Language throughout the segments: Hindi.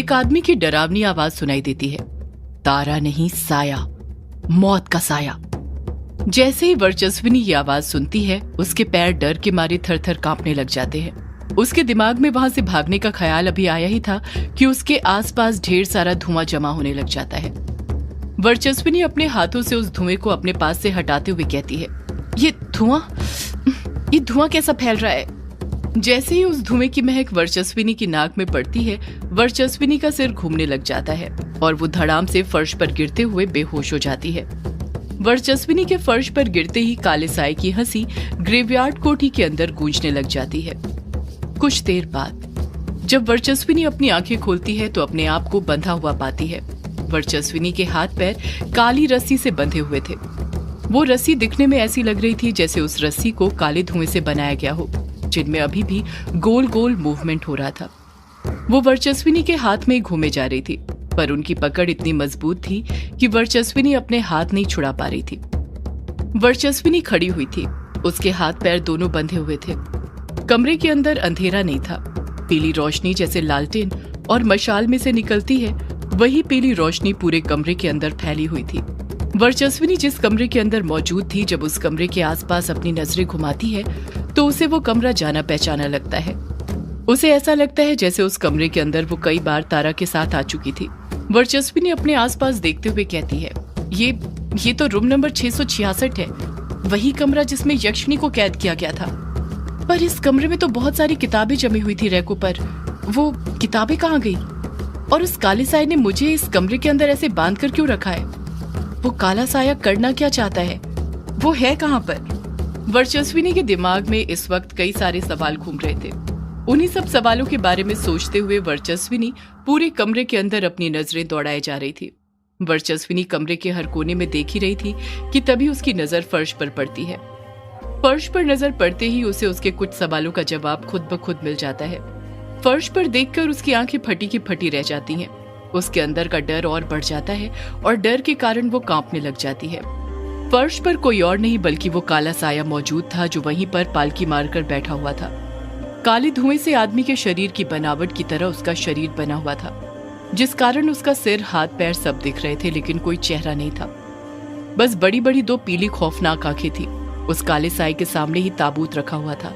एक आदमी की डरावनी आवाज सुनाई देती है। तारा नहीं, साया, मौत का साया। जैसे ही वर्चस्विनी ये आवाज सुनती है, उसके पैर डर के मारे थर-थर कांपने लग जाते हैं। उसके दिमाग में वहां से भागने का ख्याल अभी आया ही था कि उसके आसपास ढेर सारा धुआं जमा होने लग जाता है। वर्चस्विनी अपने हाथों से उस धुएं को अपने पास से हटाते हुए कहती है, ये धुआं कैसा फैल रहा है? जैसे ही उस धुएं की महक वर्चस्विनी की नाक में पड़ती है, वर्चस्विनी का सिर घूमने लग जाता है और वो धड़ाम से फर्श पर गिरते हुए बेहोश हो जाती है। वर्चस्विनी के फर्श पर गिरते ही काले साए की हंसी ग्रेवयार्ड कोठी के अंदर गूंजने लग जाती है। कुछ देर बाद जब वर्चस्विनी अपनी आंखें खोलती है तो अपने आप को बंधा हुआ पाती है। वर्चस्विनी के हाथ पैर काली रस्सी से बंधे हुए थे। वो रस्सी दिखने में ऐसी लग रही थी जैसे उस रस्सी को काले धुएं से बनाया गया हो, जिनमें अभी भी गोल गोल मूवमेंट हो रहा था। वो वर्चस्विनी के हाथ में घूमे जा रही थी, पर उनकी पकड़ इतनी मजबूत थी कि वर्चस्विनी अपने हाथ नहीं छुड़ा पा रही थी। वर्चस्विनी खड़ी हुई थी, उसके हाथ पैर दोनों बंधे हुए थे। कमरे के अंदर अंधेरा नहीं था। पीली रोशनी जैसे लालटेन और मशाल में से निकलती है, वही पीली रोशनी पूरे कमरे के अंदर फैली हुई थी। वर्चस्विनी जिस कमरे के अंदर मौजूद थी, जब उस कमरे के आसपास अपनी नजरें घुमाती है तो उसे वो कमरा जाना पहचाना लगता है। उसे ऐसा लगता है जैसे उस कमरे के अंदर वो कई बार तारा के साथ आ चुकी थी। वर्चस्विनी अपने आसपास देखते हुए कहती है, ये तो रूम नंबर 666 है, वही कमरा जिसमें यक्षिणी को कैद किया गया था। पर इस कमरे में तो बहुत सारी किताबें जमी हुई थी रैकों पर, वो किताबें कहाँ गई? और उस काले साए ने मुझे इस कमरे के अंदर ऐसे बांध कर क्यों रखा है? वो काला साया करना क्या चाहता है? वो है कहाँ पर? वर्चस्विनी के दिमाग में इस वक्त कई सारे सवाल घूम रहे थे। उन्हीं सब सवालों के बारे में सोचते हुए वर्चस्विनी पूरे कमरे के अंदर अपनी नजरें दौड़ाए जा रही थी। वर्चस्विनी कमरे के हर कोने में देख ही रही थी कि तभी उसकी नजर फर्श पर पड़ती है। फर्श पर नजर पड़ते ही उसे उसके कुछ सवालों का जवाब खुद ब खुद मिल जाता है। फर्श पर देखकर उसकी आंखें फटी की फटी रह जाती हैं। उसके अंदर का डर और बढ़ जाता है और डर के कारण वो कांपने लग जाती है। फर्श पर कोई और नहीं बल्कि वो काला साया मौजूद था, जो वहीं पर पालकी मारकर बैठा हुआ था। काले धुएं से आदमी के शरीर की बनावट की तरह उसका शरीर बना हुआ था, जिस कारण उसका सिर, हाथ पैर सब दिख रहे थे, लेकिन कोई चेहरा नहीं था। बस बड़ी बड़ी दो पीली खौफनाक आंखें थी। उस काले साए के सामने ही ताबूत रखा हुआ था,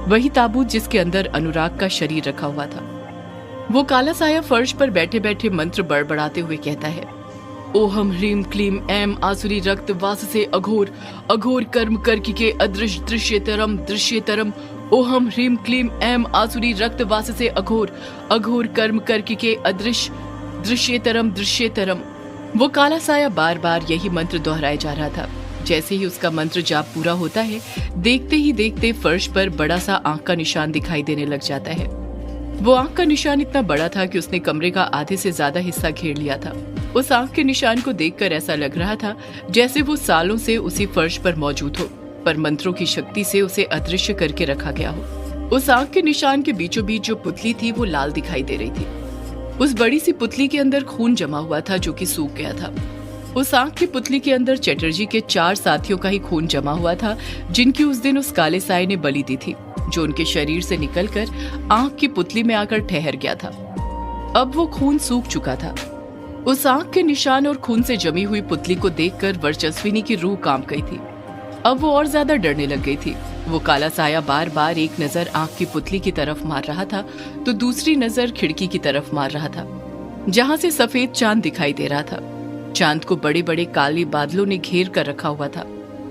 वही ताबूत जिसके अंदर अनुराग का शरीर रखा हुआ था। वो काला साया फर्श पर बैठे बैठे मंत्र बड़बड़ाते हुए कहता है, ओहम ह्रीम क्लीम ऐम आसुरी रक्त वास से अघोर, अघोर कर्म करकी के अदृश्य दृश्यतरम दृश्यतरम। ओहम ह्रीम क्लीम ऐम आसुरी रक्त वास से अघोर, अघोर कर्म करकी के अदृश्य दृश्यतरम दृश्यतरम। वो काला साया बार बार यही मंत्र दोहराया जा रहा था। जैसे ही उसका मंत्र जाप पूरा होता है, देखते ही देखते फर्श पर बड़ा सा आंख का निशान दिखाई देने लग जाता है। वो आंख का निशान इतना बड़ा था कि उसने कमरे का आधे से ज्यादा हिस्सा घेर लिया था। उस आंख के निशान को देखकर ऐसा लग रहा था जैसे वो सालों से उसी फर्श पर मौजूद हो, पर मंत्रों की शक्ति से उसे अदृश्य करके रखा गया हो। उस आंख के निशान के बीचों बीच जो पुतली थी वो लाल दिखाई दे रही थी। उस बड़ी सी पुतली के अंदर खून जमा हुआ था जो कि सूख गया था। उस आंख की पुतली के अंदर चटर्जी के 4 साथियों का ही खून जमा हुआ था, जिनकी उस दिन उस काले साए ने बलि दी थी, जो उनके शरीर से निकलकर आंख की पुतली में आकर ठहर गया था। अब वो खून सूख चुका था। उस आंख के निशान और खून से जमी हुई पुतली को देखकर वर्चस्विनी की रूह कांप गई थी। अब वो और ज्यादा डरने लग गई थी। वो काला साया बार बार एक नजर आंख की पुतली की तरफ मार रहा था तो दूसरी नजर खिड़की की तरफ मार रहा था, जहां से सफेद चांद दिखाई दे रहा था। चांद को बड़े बड़े काले बादलों ने घेर कर रखा हुआ था।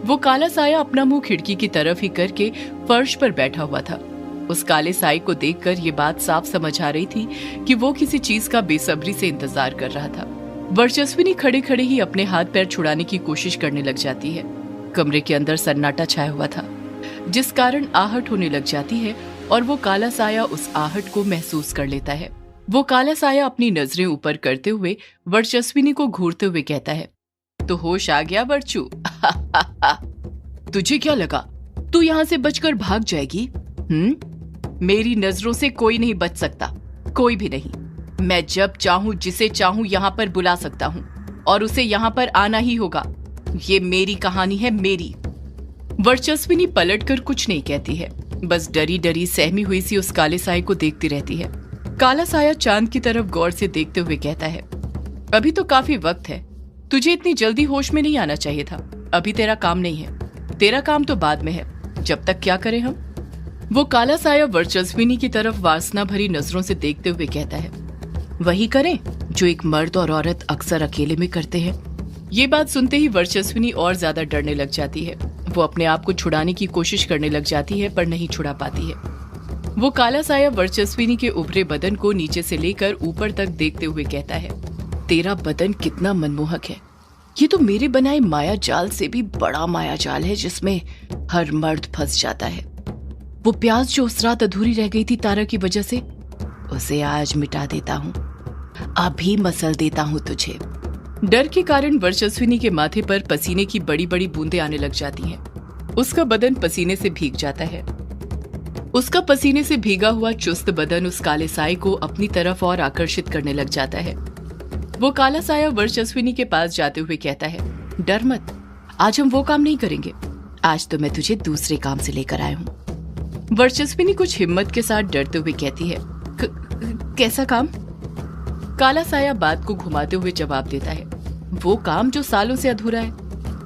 वो काला साया अपना मुंह खिड़की की तरफ ही करके फर्श पर बैठा हुआ था। उस काले साए को देखकर ये बात साफ समझ आ रही थी कि वो किसी चीज का बेसब्री से इंतजार कर रहा था। वर्चस्विनी खड़े खड़े ही अपने हाथ पैर छुड़ाने की कोशिश करने लग जाती है। कमरे के अंदर सन्नाटा छाया हुआ था, जिस कारण आहट होने लग जाती है और वो काला साया उस आहट को महसूस कर लेता है। वो काला साया अपनी नजरें ऊपर करते हुए वर्चस्विनी को घूरते हुए कहता है, तो होश आ गया वर्चू? तुझे क्या लगा तू यहाँ से बचकर भाग जाएगी? मेरी नजरों से कोई नहीं बच सकता, कोई भी नहीं। मैं जब चाहूं जिसे चाहूं यहाँ पर बुला सकता हूँ और उसे यहाँ पर आना ही होगा। ये मेरी कहानी है, मेरी। वर्चस्विनी पलटकर कुछ नहीं कहती है, बस डरी डरी सहमी हुई सी उस काले साए को देखती रहती है। काला साया चांद की तरफ गौर से देखते हुए कहता है, अभी तो काफी वक्त है, तुझे इतनी जल्दी होश में नहीं आना चाहिए था। अभी तेरा काम नहीं है, तेरा काम तो बाद में है। जब तक क्या करें हम? वो काला साया वर्चस्विनी की तरफ वासना भरी नजरों से देखते हुए कहता है, वही करें जो एक मर्द और औरत अक्सर अकेले में करते हैं। ये बात सुनते ही वर्चस्विनी और ज्यादा डरने लग जाती है। वो अपने आप को छुड़ाने की कोशिश करने लग जाती है पर नहीं छुड़ा पाती है। वो काला साया वर्चस्विनी के उभरे बदन को नीचे से लेकर ऊपर तक देखते हुए कहता है, तेरा बदन कितना मनमोहक है। ये तो मेरे बनाए माया जाल से भी बड़ा माया जाल है जिसमें हर मर्द फंस जाता है। वो प्यास जो उस रात अधूरी रह गई थी तारा की वजह से, उसे आज मिटा देता हूँ, अभी मसल देता हूँ तुझे। डर के कारण वर्चस्विनी के माथे पर पसीने की बड़ी बड़ी बूंदें आने लग जाती हैं। उसका बदन पसीने से भीग जाता है। उसका पसीने से भीगा हुआ चुस्त बदन उस काले साए को अपनी तरफ और आकर्षित करने लग जाता है। वो काला साया वर्चस्विनी के पास जाते हुए कहता है, डर मत, आज हम वो काम नहीं करेंगे। आज तो मैं तुझे दूसरे काम से लेकर आया हूँ। वर्चस्विनी कुछ हिम्मत के साथ डरते हुए कहती है, कैसा काम? काला साया बात को घुमाते हुए जवाब देता है, वो काम जो सालों से अधूरा है।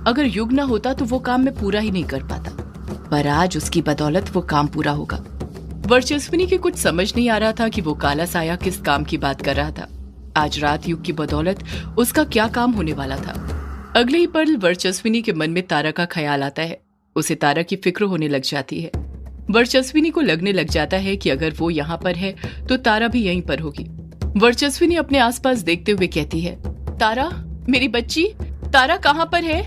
अगर युग ना होता तो वो काम मैं पूरा ही नहीं कर पाता, पर आज उसकी बदौलत वो काम पूरा होगा। वर्चस्विनी के कुछ समझ नहीं आ रहा था कि वो काला साया किस काम की बात कर रहा था। आज रात युग की बदौलत उसका क्या काम होने वाला था। अगले ही पल वर्चस्विनी के मन में तारा का ख्याल आता है। उसे तारा की फिक्र होने लग जाती है। वर्चस्विनी को लगने लग जाता है कि अगर वो यहाँ पर है तो तारा भी यहीं पर होगी। वर्चस्विनी अपने आसपास देखते हुए कहती है, तारा, मेरी बच्ची, तारा कहाँ पर है?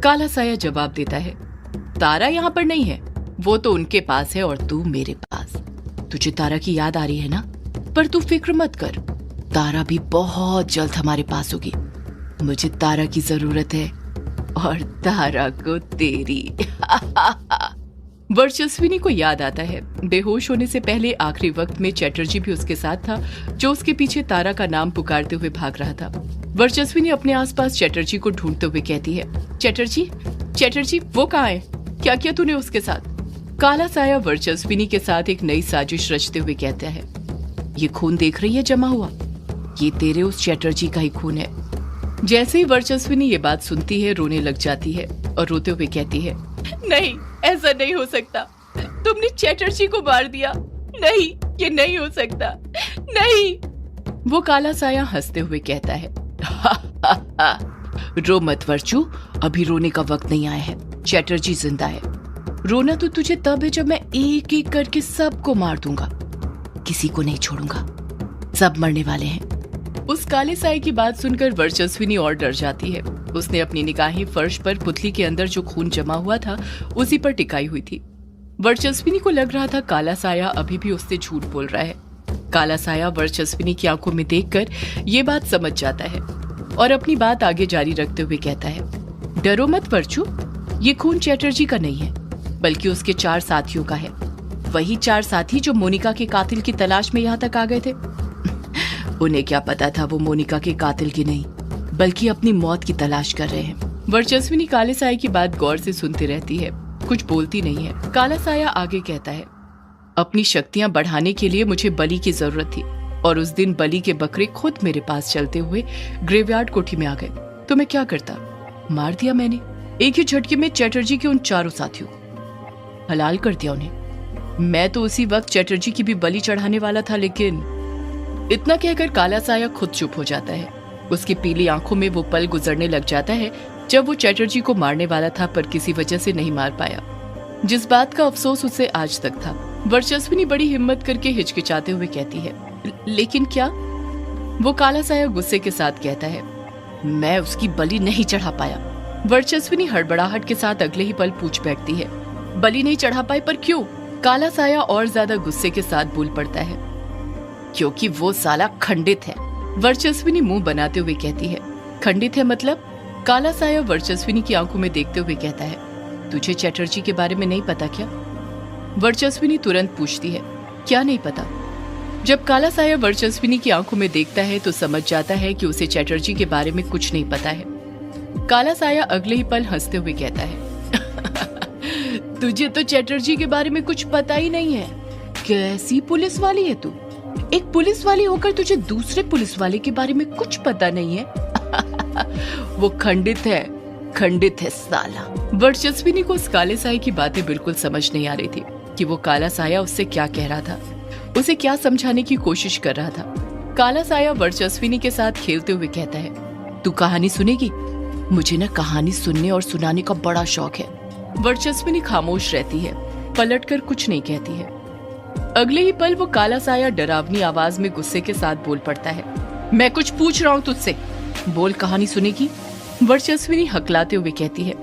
काला साया जवाब देता है, तारा यहाँ पर नहीं है, वो तो उनके पास है और तू मेरे पास। तुझे तारा की याद आ रही है ना? पर तू फिक्र मत कर, तारा भी बहुत जल्द हमारे पास होगी। मुझे तारा की जरूरत है और तारा को तेरी। वर्चस्विनी को याद आता है, बेहोश होने से पहले आखिरी वक्त में चैटर्जी भी उसके साथ था, जो उसके पीछे तारा का नाम पुकारते हुए भाग रहा था। वर्चस्विनी अपने आसपास चैटर्जी को ढूंढते हुए कहती है, चैटर्जी, चैटर्जी, वो कहाँ है? क्या किया तूने उसके साथ? काला साया वर्चस्विनी के साथ एक नई साजिश रचते हुए कहता है, ये खून देख रही है जमा हुआ, ये तेरे उस चैटर्जी का ही खून है। जैसे ही वर्चस्विनी ये बात सुनती है, रोने लग जाती है और रोते हुए कहती है, नहीं, ऐसा नहीं हो सकता, तुमने चैटर्जी को मार दिया। नहीं, ये नहीं हो सकता, नहीं। वो काला साया हंसते हुए कहता है, रो मत वर्चू, अभी रोने का वक्त नहीं आया है, चैटर्जी जिंदा है। रोना तो तुझे तब है जब मैं एक एक करके सबको मार दूंगा, किसी को नहीं छोड़ूंगा, सब मरने वाले हैं। उस काले साए की बात सुनकर वर्चस्विनी और डर जाती है। उसने अपनी निगाहें फर्श पर पुतली के अंदर जो खून जमा हुआ था उसी पर टिकाई हुई थी। वर्चस्विनी को लग रहा था काला साया अभी भी उससे झूठ बोल रहा है। काला साया वर्चस्विनी की आंखों में देखकर ये बात समझ जाता है और अपनी बात आगे जारी रखते हुए कहता है, डरो मत वर्चू, ये खून चैटर्जी का नहीं है बल्कि उसके 4 साथियों का है। वही 4 साथी जो मोनिका के कातिल की तलाश में यहाँ तक आ गए थे। उन्हें क्या पता था वो मोनिका के कातिल की नहीं बल्कि अपनी मौत की तलाश कर रहे हैं। वर्चस्विनी काले साए की बात गौर से सुनती रहती है, कुछ बोलती नहीं है। काला साया आगे कहता है, अपनी शक्तियां बढ़ाने के लिए मुझे बलि की जरूरत थी और उस दिन बलि के बकरे खुद मेरे पास चलते हुए ग्रेवयार्ड कोठी में आ गए तो मैं क्या करता? मार दिया मैंने, एक ही झटके में चैटर्जी के उन 4 साथियों को हलाल कर दिया उन्हें। मैं तो उसी वक्त चैटर्जी की भी बलि चढ़ाने वाला था, लेकिन इतना कहकर काला साया खुद चुप हो जाता है। उसकी पीली आंखों में वो पल गुजरने लग जाता है जब वो चैटर्जी को मारने वाला था पर किसी वजह से नहीं मार पाया, जिस बात का अफसोस उसे आज तक था। वर्चस्विनी बड़ी हिम्मत करके हिचकिचाते हुए कहती है, लेकिन क्या? वो काला साया गुस्से के साथ कहता है, मैं उसकी बलि नहीं चढ़ा पाया। वर्चस्विनी हड़बड़ाहट के साथ अगले ही पल पूछ बैठती है, बलि नहीं चढ़ा पाए पर क्यों? काला साया और ज्यादा गुस्से के साथ बोल पड़ता है, क्योंकि वो साला खंडित है। वर्चस्विनी मुंह बनाते हुए कहती है, खंडित है मतलब? काला साया वर्चस्विनी की आंखों में देखते हुए कहता है, तुझे चैटर्जी के बारे में नहीं पता क्या? वर्चस्विनी तुरंत पूछती है, क्या नहीं पता? जब काला साया वर्चस्विनी की आंखों में देखता है तो समझ जाता है कि उसे चैटर्जी के बारे में कुछ नहीं पता है। काला साया अगले ही पल हंसते हुए कहता है, तुझे तो चैटर्जी के बारे में कुछ पता ही नहीं है। कैसी पुलिस वाली है तू? एक पुलिस वाली होकर तुझे दूसरे पुलिस वाले के बारे में कुछ पता नहीं है? वो खंडित है साला। वर्चस्विनी को उस काले साये की बातें बिल्कुल समझ नहीं आ रही थी कि वो काला साया उससे क्या कह रहा था, उसे क्या समझाने की कोशिश कर रहा था। काला साया वर्चस्विनी के साथ खेलते हुए कहता है, तू कहानी सुनेगी? मुझे ना कहानी सुनने और सुनाने का बड़ा शौक है। वर्चस्विनी खामोश रहती है, पलटकर कुछ नहीं कहती है। अगले ही पल वो काला साया डरावनी आवाज में गुस्से के साथ बोल पड़ता है, मैं कुछ पूछ रहा हूँ तुझसे, बोल कहानी सुनेगी? वर्चस्विनी हकलाते हुए कहती है,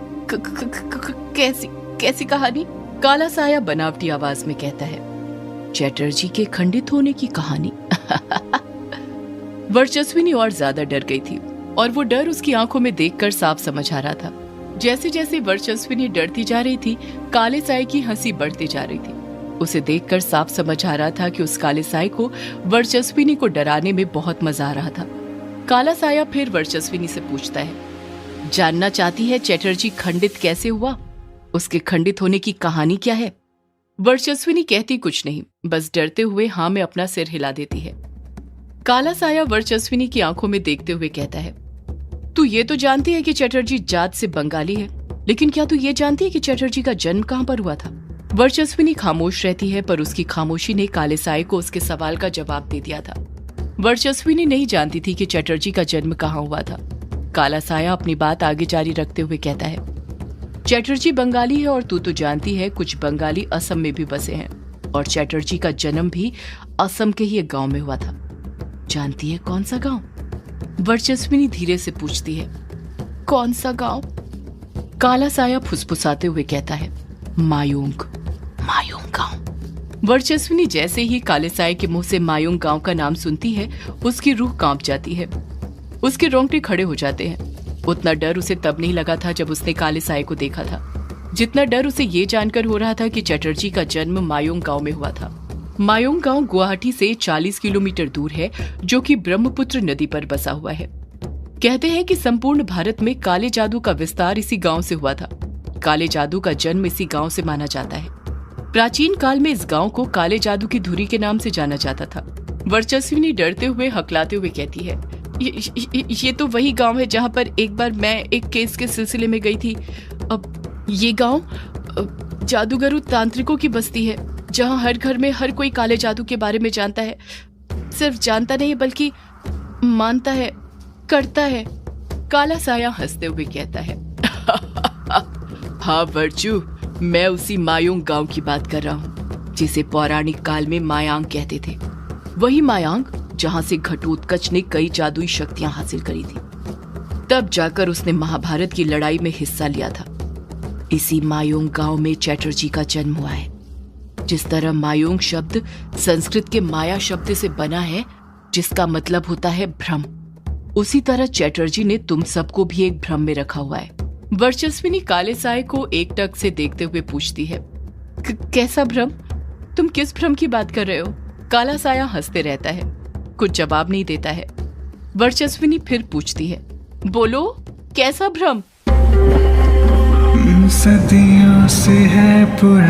कैसी कहानी? काला साया बनावटी आवाज में कहता है, चैटर्जी के खंडित होने की कहानी। वर्चस्विनी और ज्यादा डर गई थी और वो डर उसकी आंखों में देखकर साफ समझ आ रहा था। जैसे जैसे वर्चस्विनी डरती जा रही थी, काले साये की हंसी बढ़ती जा रही थी। उसे देखकर साफ समझ आ रहा था कि उस काले साये को वर्चस्विनी को डराने में बहुत मजा आ रहा था। काला साया फिर वर्चस्विनी से पूछता है, जानना चाहती है चैटर्जी खंडित कैसे हुआ? उसके खंडित होने की कहानी क्या है? वर्चस्विनी कहती कुछ नहीं, बस डरते हुए हाँ में अपना सिर हिला देती है। काला साया वर्चस्विनी की आंखों में देखते हुए कहता है, तू ये तो जानती है कि चैटर्जी जात से बंगाली है, लेकिन क्या तू ये जानती है कि चैटर्जी का जन्म कहाँ पर हुआ था? वर्चस्विनी खामोश रहती है, पर उसकी खामोशी ने काले साये को उसके सवाल का जवाब दे दिया था। वर्चस्विनी नहीं जानती थी कि चैटर्जी का जन्म कहाँ हुआ था। काला साया अपनी बात आगे जारी रखते हुए कहता है, चैटर्जी बंगाली है और तू तो जानती है कुछ बंगाली असम में भी बसे हैं, और चैटर्जी का जन्म भी असम के ही एक गांव में हुआ था। जानती है कौन सा गांव? वर्चस्विनी धीरे से पूछती है, कौन सा गांव? काला साया फुसफुसाते हुए कहता है, मायूंग गांव। वर्चस्विनी जैसे ही काले साये के मुंह से मायूंग गांव का नाम सुनती है, उसकी रूह कांप जाती है, उसके रोंगटे खड़े हो जाते हैं। उतना डर उसे तब नहीं लगा था जब उसने काले साये को देखा था, जितना डर उसे ये जानकर हो रहा था कि चैटर्जी का जन्म मायूंग गांव में हुआ था। मायूंग गांव गुवाहाटी से 40 किलोमीटर दूर है, जो कि ब्रह्मपुत्र नदी पर बसा हुआ है। कहते हैं कि संपूर्ण भारत में काले जादू का विस्तार इसी गांव से हुआ था। काले जादू का जन्म इसी गांव से माना जाता है। प्राचीन काल में इस गांव को काले जादू की धुरी के नाम से जाना जाता था। वर्चस्विनी डरते हुए हकलाते हुए कहती है, ये तो वही गांव है जहां पर एक बार मैं एक केस के सिलसिले में गई थी। अब ये गांव जादूगरों तांत्रिकों की बस्ती है, जहां हर घर में हर कोई काले जादू के बारे में जानता है। सिर्फ जानता नहीं बल्कि मानता है, करता है। काला साया हंसते हुए कहता है, हाँ वर्चू, मैं उसी मायूंग गांव की बात कर रहा हूँ, जिसे पौराणिक काल में मायांग कहते थे। वही मायांग जहां से घटोत्कच ने कई जादुई शक्तियां हासिल करी थी। तब जाकर उसने महाभारत की लड़ाई में हिस्सा लिया था। इसी मायूंग गांव में चैटर्जी का जन्म हुआ है। जिस तरह मायूंग शब्द संस्कृत के माया शब्द से बना है, जिसका मतलब होता है भ्रम, उसी तरह चैटर्जी ने तुम सबको भी एक भ्रम में रखा हुआ है। वर्चस्विनी काले साये को एकटक से देखते हुए पूछती है, कैसा भ्रम? तुम किस भ्रम की बात कर रहे हो? काला साया हंसते रहता है, कुछ जवाब नहीं देता है। वर्चस्विनी फिर पूछती है, बोलो कैसा भ्रम? सदियों से है पुराना